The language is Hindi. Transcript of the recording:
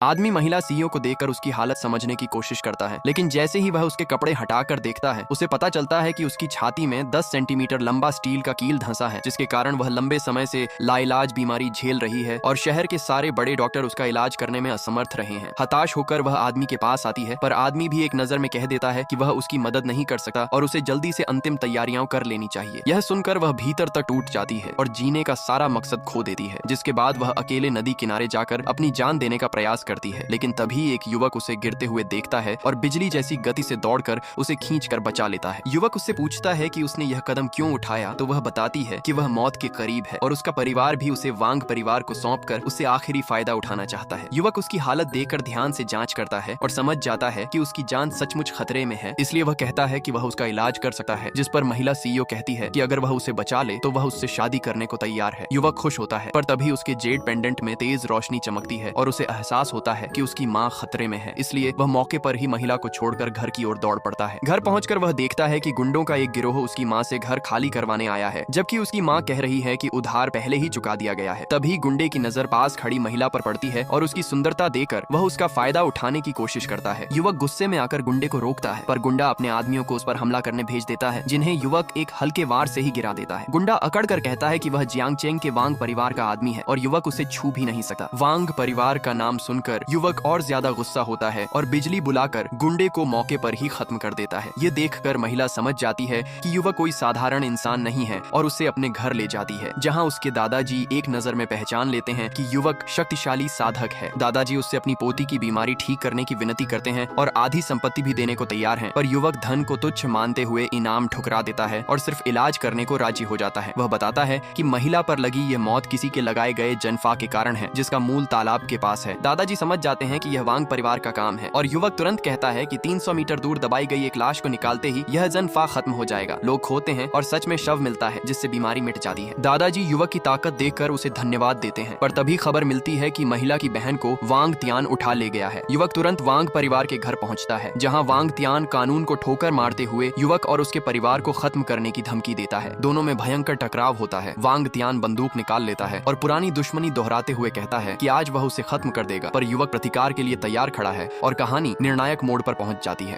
आदमी महिला सीईओ को देखकर उसकी हालत समझने की कोशिश करता है, लेकिन जैसे ही वह उसके कपड़े हटाकर देखता है उसे पता चलता है कि उसकी छाती में 10 सेंटीमीटर लंबा स्टील का कील धंसा है, जिसके कारण वह लंबे समय से लाइलाज बीमारी झेल रही है और शहर के सारे बड़े डॉक्टर उसका इलाज करने में असमर्थ रहे हैं। हताश होकर वह आदमी के पास आती है, पर आदमी भी एक नजर में कह देता है कि वह उसकी मदद नहीं कर सकता और उसे जल्दी से अंतिम तैयारियां कर लेनी चाहिए। यह सुनकर वह भीतर तक टूट जाती है और जीने का सारा मकसद खो देती है, जिसके बाद वह अकेले नदी किनारे जाकर अपनी जान देने का प्रयास करती है। लेकिन तभी एक युवक उसे गिरते हुए देखता है और बिजली जैसी गति से दौड़कर उसे खींचकर बचा लेता है। युवक उससे पूछता है कि उसने यह कदम क्यों उठाया, तो वह बताती है कि वह मौत के करीब है और उसका परिवार भी उसे वांग परिवार को सौंपकर उससे आखिरी फायदा उठाना चाहता है। युवक उसकी हालत देखकर ध्यान से जांच करता है और समझ जाता है कि उसकी जान सचमुच खतरे में है, इसलिए वह कहता है कि वह उसका इलाज कर सकता है, जिस पर महिला सीईओ कहती है कि अगर वह उसे बचा ले तो वह उससे शादी करने को तैयार है। युवक खुश होता है, पर तभी उसके जेड पेंडेंट में तेज रोशनी चमकती है और उसे एहसास होता है कि उसकी माँ खतरे में है, इसलिए वह मौके पर ही महिला को छोड़कर घर की ओर दौड़ पड़ता है। घर पहुंचकर वह देखता है कि गुंडों का एक गिरोह उसकी माँ से घर खाली करवाने आया है, जबकि उसकी माँ कह रही है कि उधार पहले ही चुका दिया गया है। तभी गुंडे की नजर पास खड़ी महिला पर पड़ती है और उसकी सुंदरता देखकर वह उसका फायदा उठाने की कोशिश करता है। युवक गुस्से में आकर गुंडे को रोकता है, पर गुंडा अपने आदमियों को उस पर हमला करने भेज देता है, जिन्हें युवक एक हल्के वार से ही गिरा देता है। गुंडा अकड़ कर कहता है कि वह जियांगचेंग के वांग परिवार का आदमी है और युवक उसे छू भी नहीं सकता। वांग परिवार का नाम सुनकर युवक और ज्यादा गुस्सा होता है और बिजली बुलाकर गुंडे को मौके पर ही खत्म कर देता है। ये देखकर महिला समझ जाती है कि युवक कोई साधारण इंसान नहीं है और उसे अपने घर ले जाती है, जहां उसके दादाजी एक नजर में पहचान लेते हैं कि युवक शक्तिशाली साधक है। दादाजी उससे अपनी पोती की बीमारी ठीक करने की विनती करते हैं और आधी संपत्ति भी देने को तैयार हैं, पर युवक धन को तुच्छ मानते हुए इनाम ठुकरा देता है और सिर्फ इलाज करने को राजी हो जाता है। वह बताता है कि महिला पर लगी ये मौत किसी के लगाए गए जनफा के कारण है, जिसका मूल तालाब के पास है। दादाजी समझ जाते हैं कि यह वांग परिवार का काम है और युवक तुरंत कहता है कि 300 मीटर दूर दबाई गई एक लाश को निकालते ही यह जनफा खत्म हो जाएगा। लोग खोते हैं और सच में शव मिलता है, जिससे बीमारी मिट जाती है। दादाजी युवक की ताकत देखकर उसे धन्यवाद देते हैं, पर तभी खबर मिलती है कि महिला की बहन को वांग तियान उठा ले गया है। युवक तुरंत वांग परिवार के घर पहुंचता है, जहां वांग तियान कानून को ठोकर मारते हुए युवक और उसके परिवार को खत्म करने की धमकी देता है। दोनों में भयंकर टकराव होता है। वांग तियान बंदूक निकाल लेता है और पुरानी दुश्मनी दोहराते हुए कहता है कि आज वह उसे खत्म कर देगा, पर युवक प्रतिकार के लिए तैयार खड़ा है और कहानी निर्णायक मोड़ पर पहुंच जाती है।